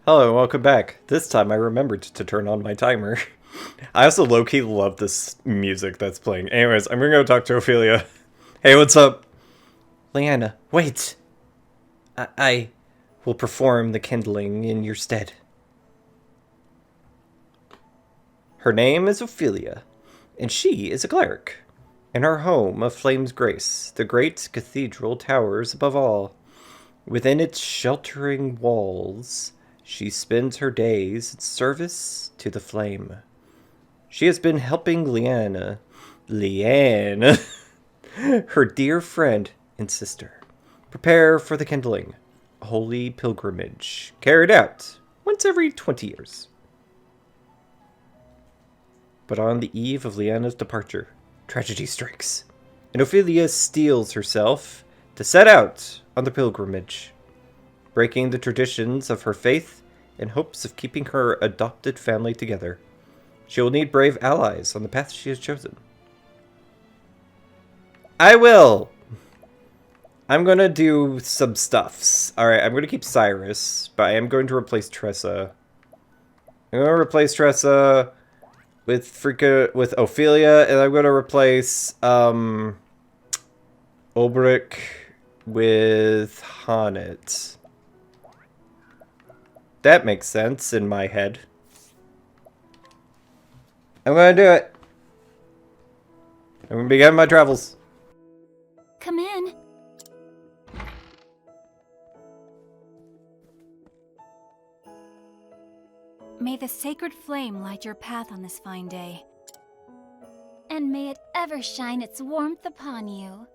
Hello and welcome back. This time I remembered to turn on my timer. I also low-key love this music that's playing. Anyways, I'm gonna go talk to Ophilia. Hey, what's up? Leanna, wait! I will perform the kindling in your stead. Her name is Ophilia, and she is a cleric. In our home of Flame's Grace, the great cathedral towers above all. Within its sheltering walls, she spends her days in service to the flame. She has been helping Leanne, her dear friend and sister, prepare for the kindling, a holy pilgrimage carried out once every 20 years. But on the eve of Leanna's departure, tragedy strikes, and Ophilia steels herself to set out on the pilgrimage, breaking the traditions of her faith in hopes of keeping her adopted family together. She will need brave allies on the path she has chosen. I will! I'm gonna do some stuffs. Alright, I'm gonna keep Cyrus, but I am going to replace Tressa. I'm gonna replace Tressa with Ophilia, and I'm gonna replace Ulbrich with Hanet. That makes sense in my head. I'm gonna do it. I'm gonna begin my travels. Come in. May the sacred flame light your path on this fine day. And may it ever shine its warmth upon you.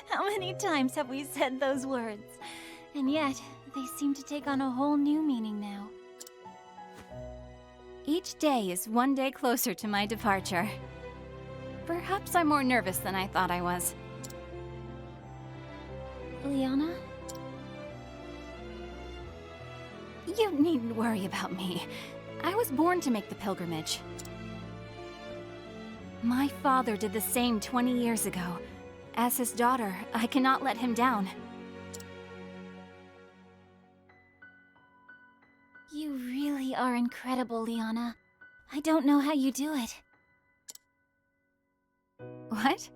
How many times have we said those words? And yet, they seem to take on a whole new meaning now. Each day is one day closer to my departure. Perhaps I'm more nervous than I thought I was. Liana? You needn't worry about me. I was born to make the pilgrimage. My father did the same 20 years ago. As his daughter, I cannot let him down. You really are incredible, Liana. I don't know how you do it. What?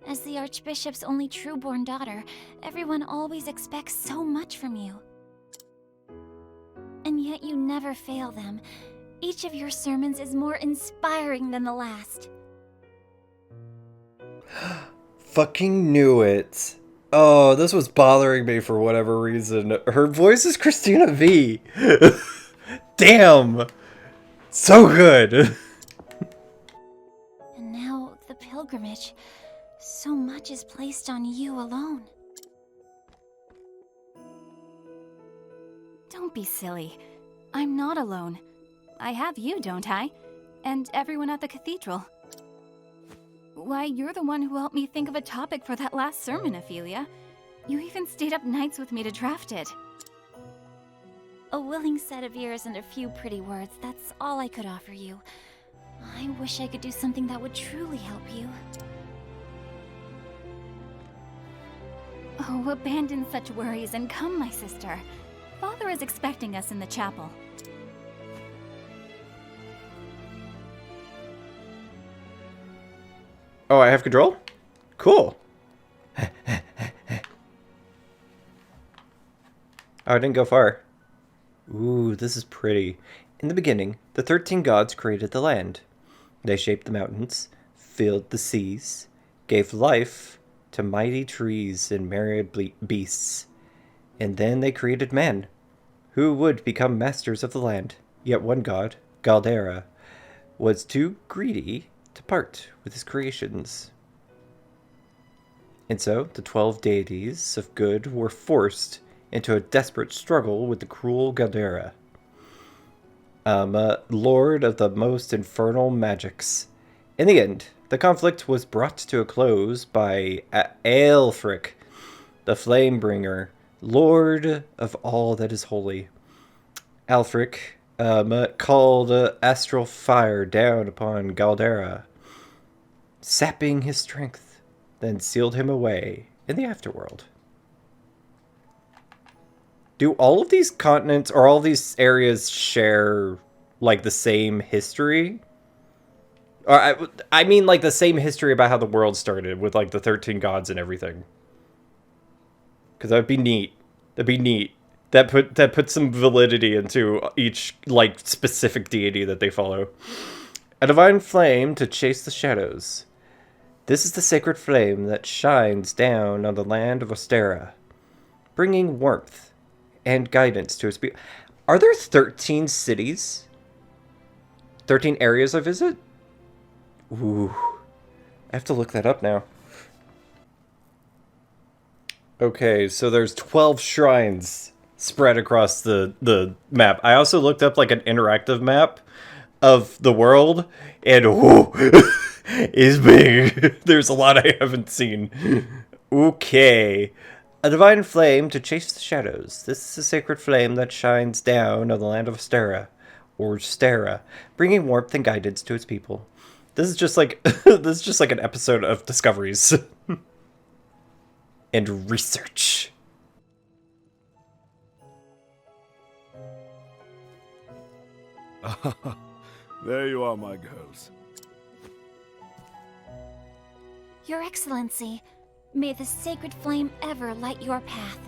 As the Archbishop's only true-born daughter, everyone always expects so much from you. And yet you never fail them. Each of your sermons is more inspiring than the last. Fucking knew it. Oh, this was bothering me for whatever reason. Her voice is Christina V. Damn. So good. And now, the pilgrimage. So much is placed on you alone. Don't be silly. I'm not alone. I have you, don't I? And everyone at the cathedral. Why, you're the one who helped me think of a topic for that last sermon, Ophilia. You even stayed up nights with me to draft it. A willing set of ears and a few pretty words, that's all I could offer you. I wish I could do something that would truly help you. Oh, abandon such worries and come, my sister. Father is expecting us in the chapel. Oh, I have control? Cool. Oh, I didn't go far. Ooh, this is pretty. In the beginning, the 13 gods created the land. They shaped the mountains, filled the seas, gave life to mighty trees and myriad beasts. And then they created man, who would become masters of the land. Yet one god, Galdera, was too greedy to part with his creations. And so, the 12 deities of good were forced into a desperate struggle with the cruel Galdera, lord of the most infernal magics. In the end, the conflict was brought to a close by Aelfric, the Flamebringer, lord of all that is holy. Aelfric Called astral fire down upon Galdera, sapping his strength, then sealed him away in the afterworld. Do all of these continents or all these areas share like the same history? Or I mean like the same history about how the world started with like the 13 gods and everything. Because that'd be neat. That'd be neat. That put some validity into each like specific deity that they follow. A divine flame to chase the shadows. This is the sacred flame that shines down on the land of Ostera, bringing warmth and guidance to its people. Are there 13 cities? 13 areas I visit? Ooh. I have to look that up now. Okay, so there's 12 shrines spread across the map. I also looked up like an interactive map of the world, and ooh, is big. There's a lot I haven't seen. Okay. A divine flame to chase the shadows. This is a sacred flame that shines down on the land of Ostera, or Stera, bringing warmth and guidance to its people. This is just like this is just like an episode of Discoveries and research. There you are, my girls. Your Excellency, may the sacred flame ever light your path.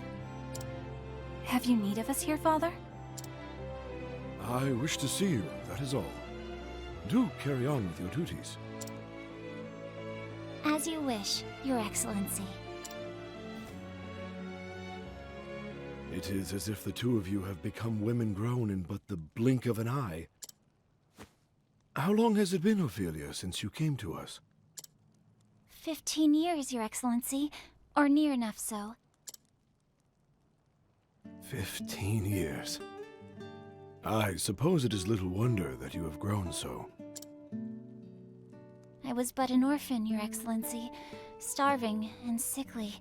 Have you need of us here, Father? I wish to see you, that is all. Do carry on with your duties. As you wish, Your Excellency. It is as if the two of you have become women grown in but the blink of an eye. How long has it been, Ophilia, since you came to us? 15 years, Your Excellency, or near enough so. 15 years. I suppose it is little wonder that you have grown so. I was but an orphan, Your Excellency, starving and sickly.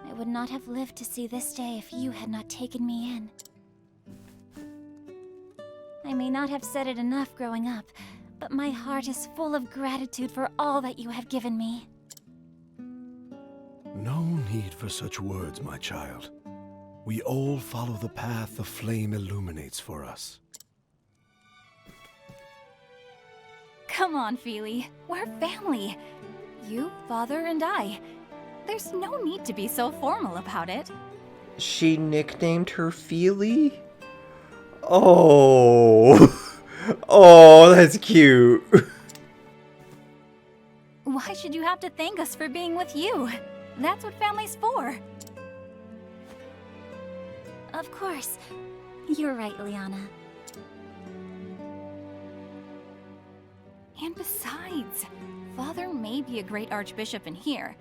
I would not have lived to see this day if you had not taken me in. I may not have said it enough growing up, but my heart is full of gratitude for all that you have given me. No need for such words, my child. We all follow the path the flame illuminates for us. Come on, Feely. We're family. You, Father, and I. There's no need to be so formal about it. She nicknamed her Feely? Oh. Oh, that's cute. Why should you have to thank us for being with you? That's what family's for. Of course. You're right, Liana. And besides, Father may be a great archbishop in here,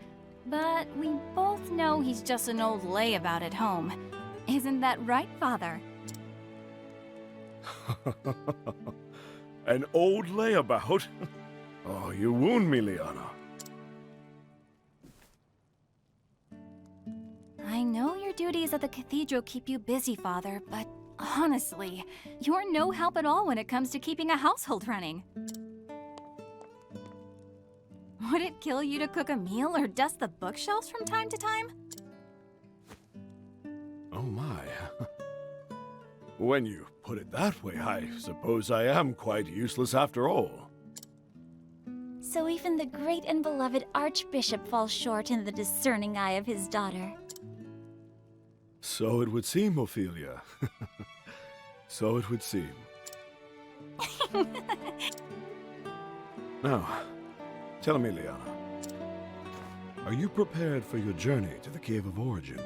but we both know he's just an old layabout at home. Isn't that right, Father? An old layabout? Oh, you wound me, Liana. I know your duties at the cathedral keep you busy, Father, but honestly, you're no help at all when it comes to keeping a household running. Would it kill you to cook a meal or dust the bookshelves from time to time? Oh my. When you put it that way, I suppose I am quite useless after all. So even the great and beloved Archbishop falls short in the discerning eye of his daughter. So it would seem, Ophilia. So it would seem. Now, tell me, Liana. Are you prepared for your journey to the Cave of Origin?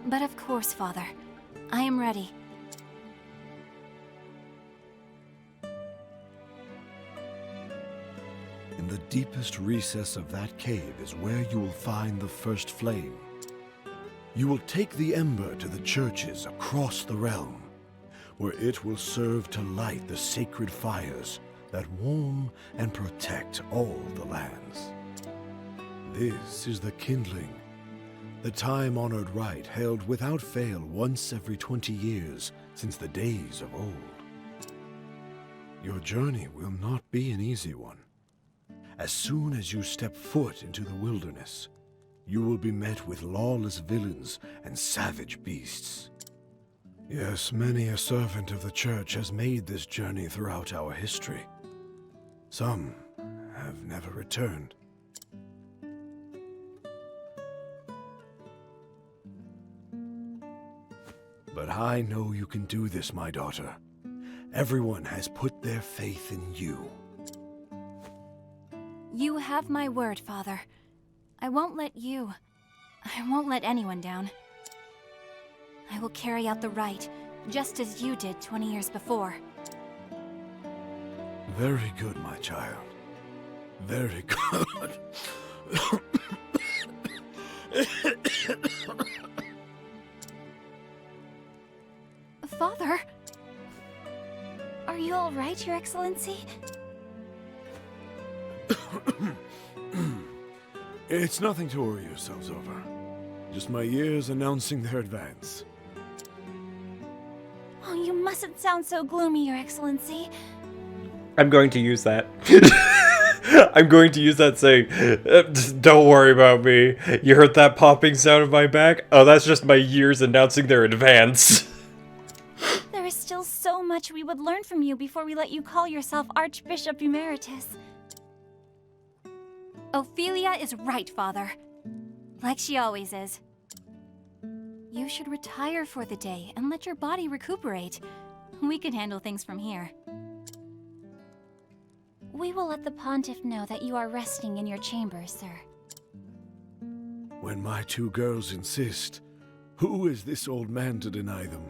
But of course, Father. I am ready. In the deepest recess of that cave is where you will find the first flame. You will take the ember to the churches across the realm, where it will serve to light the sacred fires that warm and protect all the lands. This is the kindling, the time-honored rite held without fail once every 20 years since the days of old. Your journey will not be an easy one. As soon as you step foot into the wilderness, you will be met with lawless villains and savage beasts. Yes, many a servant of the church has made this journey throughout our history. Some have never returned. But I know you can do this, my daughter. Everyone has put their faith in you. You have my word, Father. I won't let anyone down. I will carry out the rite, just as you did 20 years before. Very good, my child. Very good. Father? Are you all right, Your Excellency? It's nothing to worry yourselves over. Just my years announcing their advance. Oh, you mustn't sound so gloomy, Your Excellency. I'm going to use that. I'm going to use that saying, don't worry about me. You heard that popping sound of my back? Oh, that's just my years announcing their advance. There is still so much we would learn from you before we let you call yourself Archbishop Emeritus. Ophilia is right, Father. Like she always is. You should retire for the day and let your body recuperate. We can handle things from here. We will let the Pontiff know that you are resting in your chambers, sir. When my two girls insist, who is this old man to deny them?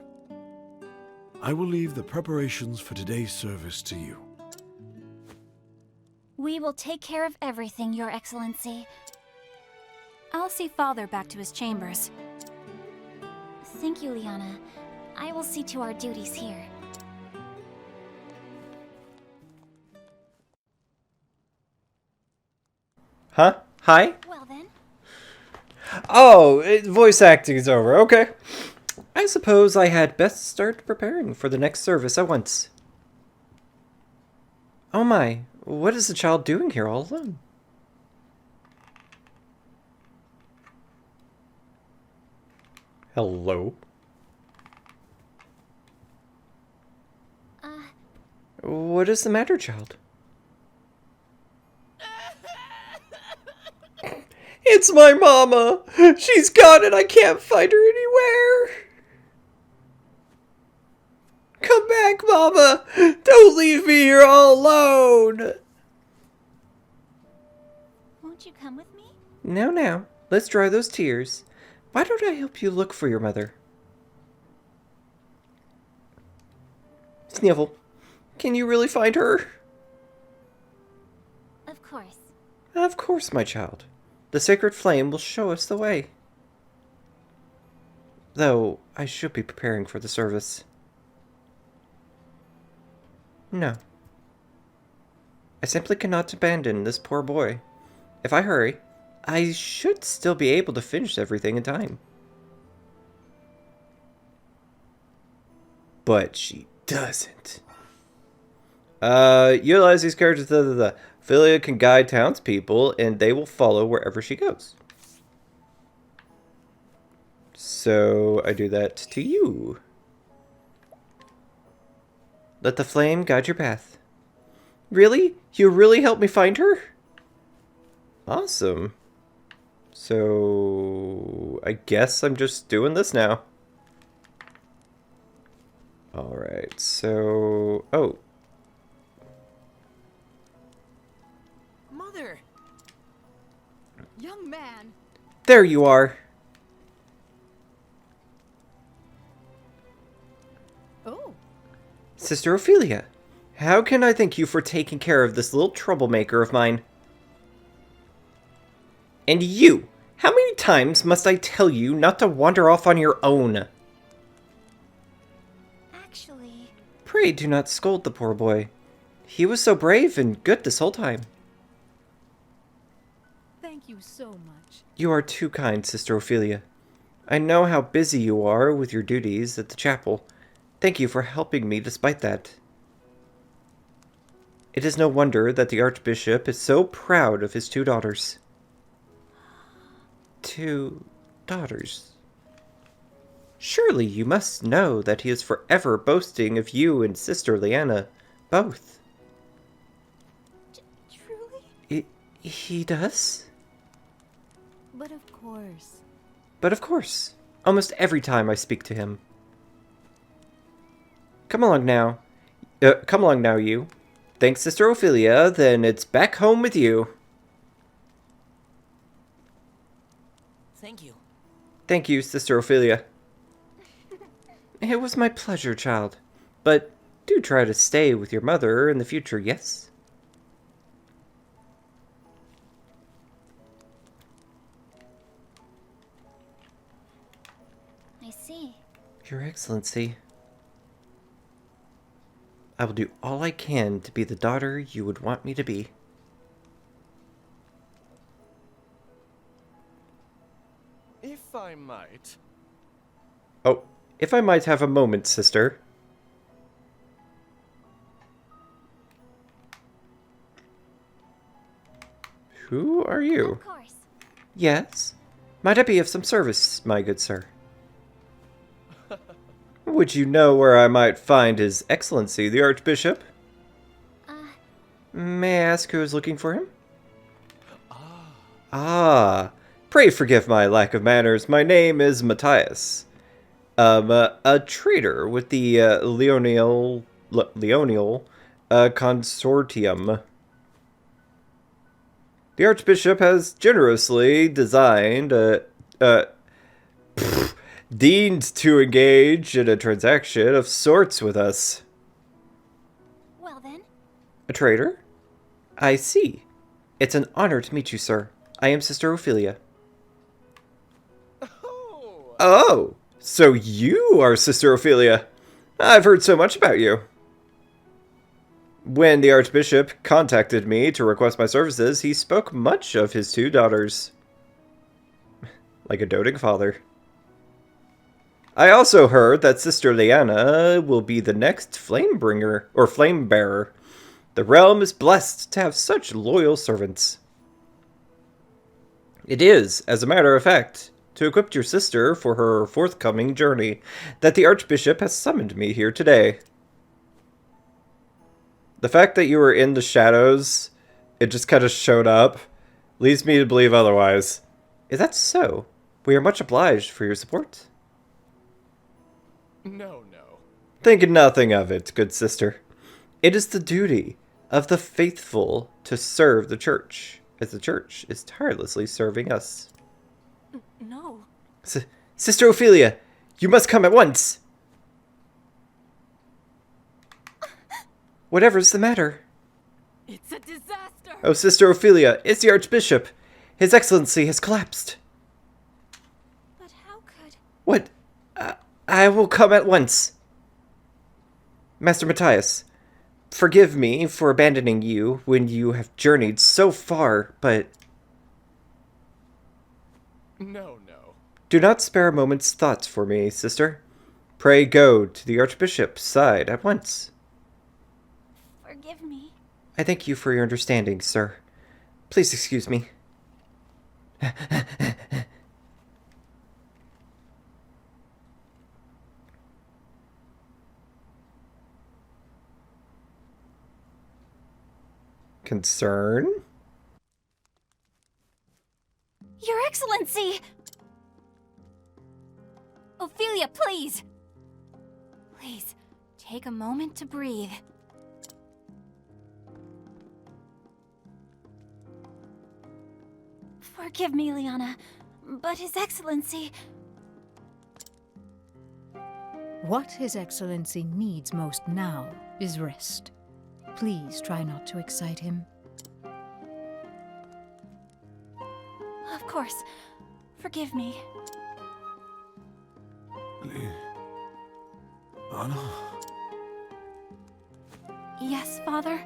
I will leave the preparations for today's service to you. We will take care of everything, Your Excellency. I'll see Father back to his chambers. Thank you, Liana. I will see to our duties here. Huh? Hi? Well then. Oh, voice acting is over. Okay. I suppose I had best start preparing for the next service at once. Oh my, what is the child doing here all alone? Hello? What is the matter, child? It's my mama! She's gone and I can't find her anywhere! Come back, Mama! Don't leave me here all alone! Won't you come with me? Now, let's dry those tears. Why don't I help you look for your mother? Snivel, can you really find her? Of course. Of course, my child. The sacred flame will show us the way. Though, I should be preparing for the service. No. I simply cannot abandon this poor boy. If I hurry, I should still be able to finish everything in time. But she doesn't. Utilize these characters. Ophilia can guide townspeople, and they will follow wherever she goes. So, I do that to you. Let the flame guide your path. Really? You really helped me find her? Awesome. So, I guess I'm just doing this now. Alright, so... Oh. Mother! Young man! There you are. Oh! Sister Ophilia, how can I thank you for taking care of this little troublemaker of mine? And you! How many times must I tell you not to wander off on your own? Actually... Pray do not scold the poor boy. He was so brave and good this whole time. Thank you so much. You are too kind, Sister Ophilia. I know how busy you are with your duties at the chapel. Thank you for helping me despite that. It is no wonder that the Archbishop is so proud of his 2 daughters. 2 daughters. Surely you must know that he is forever boasting of you and Sister Leanna, both. Truly? He does? But of course. But of course, almost every time I speak to him. Come along now. Come along now, you. Thanks, Sister Ophilia, then it's back home with you. Thank you. Thank you, Sister Ophilia. It was my pleasure, child. But do try to stay with your mother in the future, yes? I see. Your Excellency, I will do all I can to be the daughter you would want me to be. If I might. Oh, if I might have a moment, sister. Who are you? Of course. Yes? Might I be of some service, my good sir? Would you know where I might find His Excellency, the Archbishop? May I ask who is looking for him? Ah, pray forgive my lack of manners. My name is Matthias. A trader with the Leonial Consortium. The Archbishop has generously deigned to engage in a transaction of sorts with us. Well then. A trader? I see. It's an honor to meet you, sir. I am Sister Ophilia. Oh, so you are Sister Ophilia. I've heard so much about you. When the Archbishop contacted me to request my services, he spoke much of his 2 daughters. Like a doting father. I also heard that Sister Leanna will be the next flame-bringer, or flame-bearer. The realm is blessed to have such loyal servants. It is, as a matter of fact, to equip your sister for her forthcoming journey that the Archbishop has summoned me here today. The fact that you were in the shadows, it just kind of showed up, leads me to believe otherwise. Is that so? We are much obliged for your support. No. Think nothing of it, good sister. It is the duty of the faithful to serve the Church, as the Church is tirelessly serving us. No. Sister Ophilia, you must come at once! Whatever's the matter? It's a disaster. Oh, Sister Ophilia, it's the Archbishop. His Excellency has collapsed. But how could... What? I will come at once. Master Matthias, forgive me for abandoning you when you have journeyed so far, but... No. Do not spare a moment's thought for me, sister. Pray go to the Archbishop's side at once. Forgive me. I thank you for your understanding, sir. Please excuse me. Concern? Your Excellency! Ophilia, please! Please, take a moment to breathe. Forgive me, Liana, but His Excellency... What His Excellency needs most now is rest. Please try not to excite him. Of course. Forgive me. Anna? Yes, Father?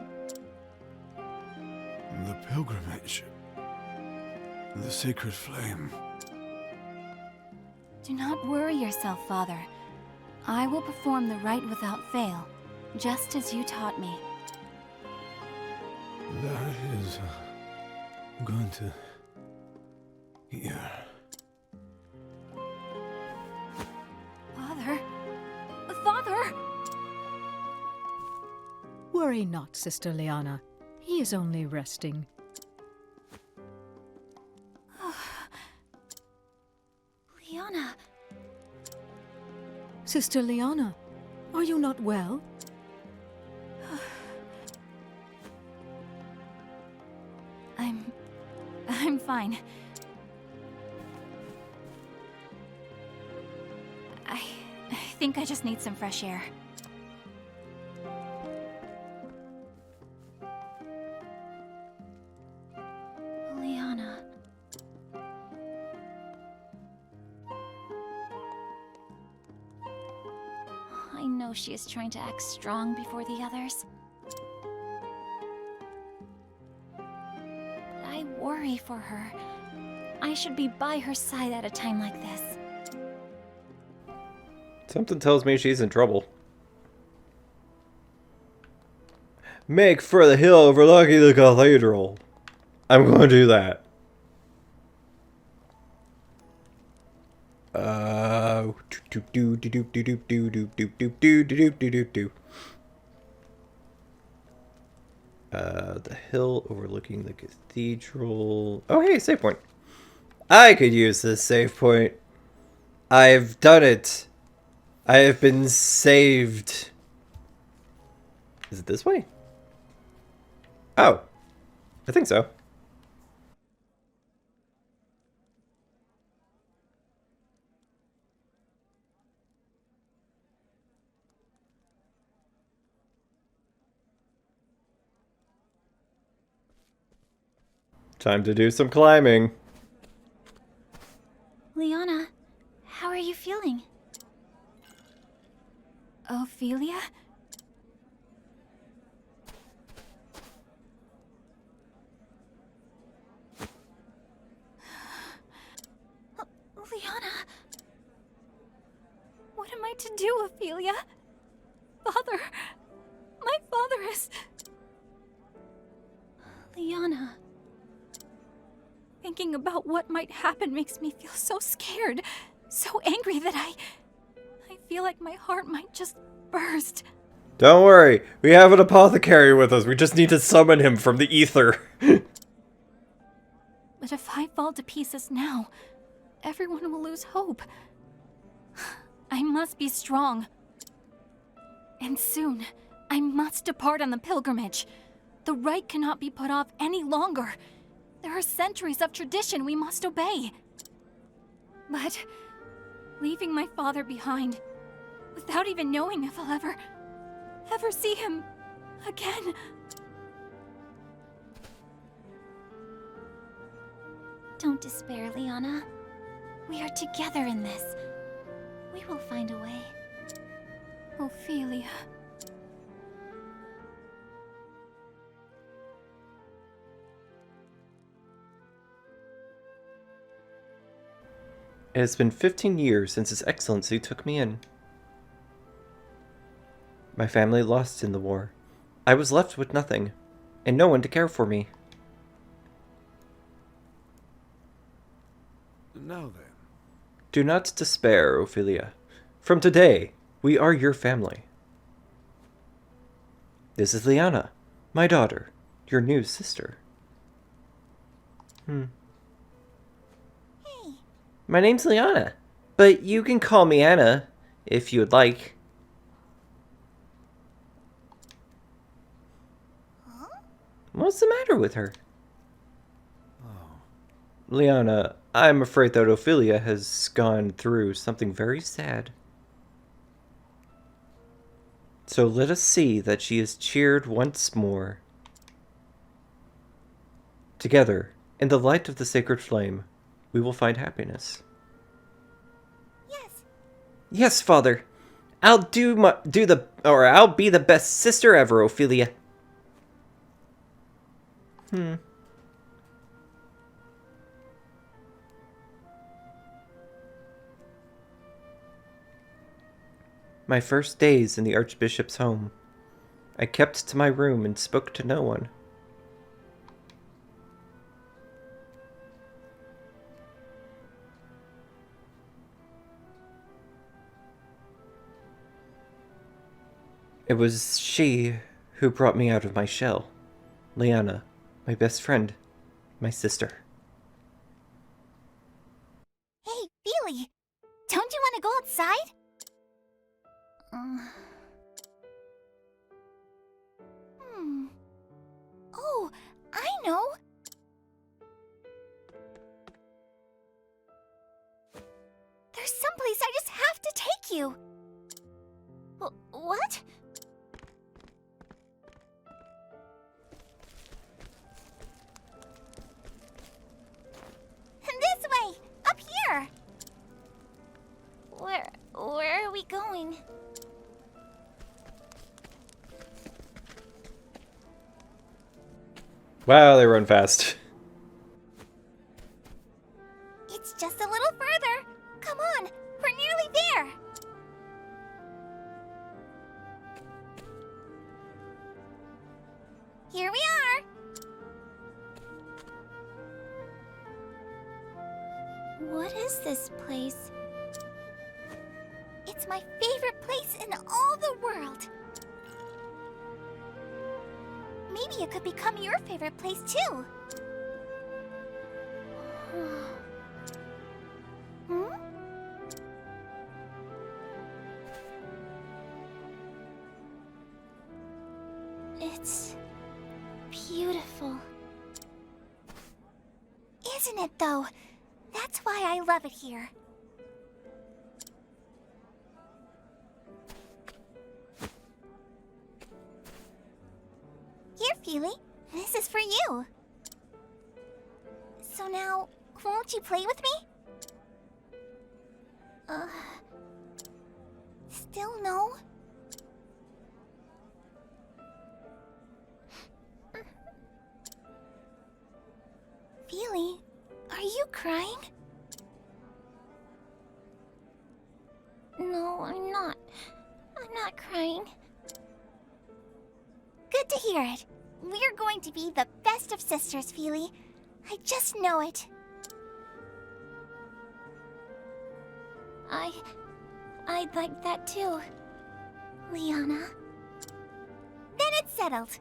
The pilgrimage. The sacred flame. Do not worry yourself, Father. I will perform the rite without fail, just as you taught me. That is good to hear. Father? Father! Worry not, Sister Liana. He is only resting. Liana, Sister Liana, are you not well? I'm fine. I think I just need some fresh air. Liana. I know she is trying to act strong before the others. I worry for her. I should be by her side at a time like this. Something tells me she's in trouble. Make for the hill overlooking the cathedral. I'm going to do that. The hill overlooking the cathedral. Oh, hey, save point. I could use this save point. I've done it. I have been saved. Is it this way? Oh, I think so. Time to do some climbing. Liana, how are you feeling? Ophilia? Liana? What am I to do, Ophilia? Father! My father is... Liana... Thinking about what might happen makes me feel so scared, so angry that I feel like my heart might just burst. Don't worry, we have an apothecary with us. We just need to summon him from the ether. But if I fall to pieces now, everyone will lose hope. I must be strong. And soon, I must depart on the pilgrimage. The rite cannot be put off any longer. There are centuries of tradition we must obey. But leaving my father behind, without even knowing if I'll ever see him again. Don't despair, Liana. We are together in this. We will find a way. Ophilia. It has been 15 years since His Excellency took me in. My family lost in the war. I was left with nothing, and no one to care for me. Now then. Do not despair, Ophilia. From today, we are your family. This is Liana, my daughter, your new sister. Hey. My name's Liana, but you can call me Anna, if you would like. What's the matter with her? Liana, I'm afraid that Ophilia has gone through something very sad. So let us see that she is cheered once more. Together, in the light of the sacred flame, we will find happiness. Yes. Yes, Father. I'll be the best sister ever, Ophilia. My first days in the Archbishop's home. I kept to my room and spoke to no one. It was she who brought me out of my shell. Liana, my best friend, my sister. Hey, Feely! Don't you want to go outside? Oh, I know! There's someplace I just have to take you! What? This way! Up here! Where are we going? Wow, they run fast. It's just a little further. Come on, we're nearly there. Here we are. What is this place? It's my favorite place in all the world. Maybe it could become your favorite place too. Hmm? It's beautiful. Isn't it though? That's why I love it here. Here, Feely. This is for you. So now, won't you play with me? Still no? Feely, are you crying? No, I'm not. I'm not crying. Good to hear it. We're going to be the best of sisters, Feely. I just know it. I'd like that too, Liana. Then it's settled.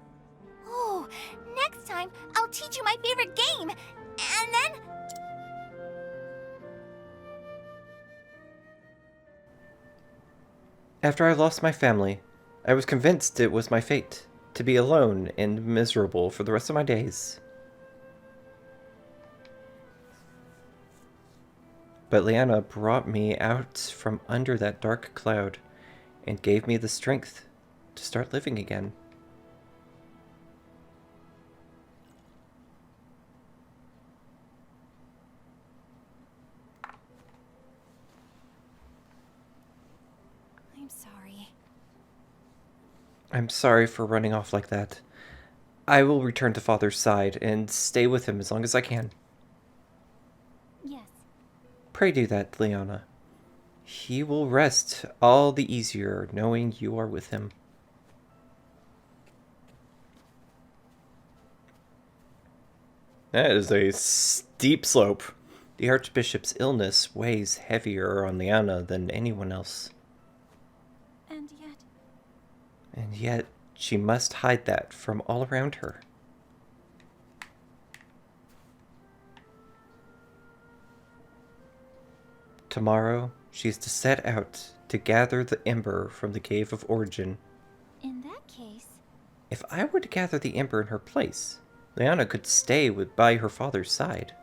Oh, next time I'll teach you my favorite game, and then... After I lost my family, I was convinced it was my fate to be alone and miserable for the rest of my days. But Liana brought me out from under that dark cloud and gave me the strength to start living again. I'm sorry. I'm sorry for running off like that. I will return to Father's side and stay with him as long as I can. Yes. Pray do that, Liana. He will rest all the easier knowing you are with him. That is a steep slope. The Archbishop's illness weighs heavier on Liana than anyone else. And yet, she must hide that from all around her. Tomorrow, she is to set out to gather the ember from the Cave of Origin. In that case... If I were to gather the ember in her place, Liana could stay by her father's side.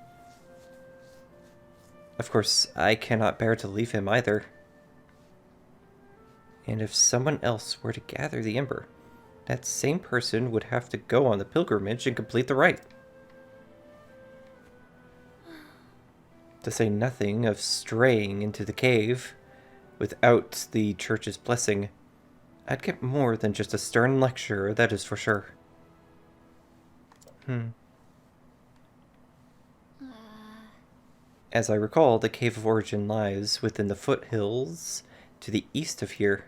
Of course, I cannot bear to leave him either. And if someone else were to gather the ember, that same person would have to go on the pilgrimage and complete the rite. To say nothing of straying into the cave without the church's blessing, I'd get more than just a stern lecture, that is for sure. As I recall, the Cave of Origin lies within the foothills to the east of here.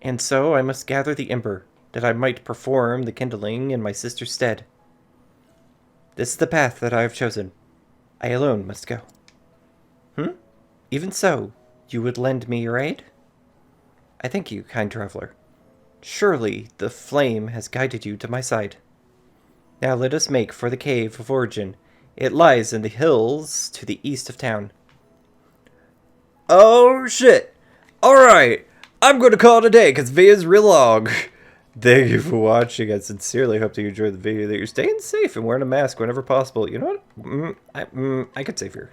And so I must gather the ember, that I might perform the kindling in my sister's stead. This is the path that I have chosen. I alone must go. Even so, you would lend me your aid? I thank you, kind traveler. Surely the flame has guided you to my side. Now let us make for the Cave of Origin. It lies in the hills to the east of town. Oh shit! Alright! I'm gonna call it a day because the video is real long. Thank you for watching. I sincerely hope that you enjoyed the video, that you're staying safe and wearing a mask whenever possible. You know what? I could save here.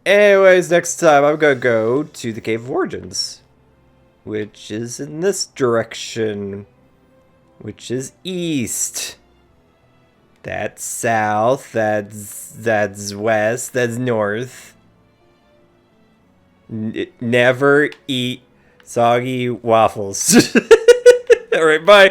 Anyways, next time I'm gonna go to the Cave of Origins, which is in this direction, which is east. That's south, that's west, that's north. Never eat soggy waffles. Alright, bye.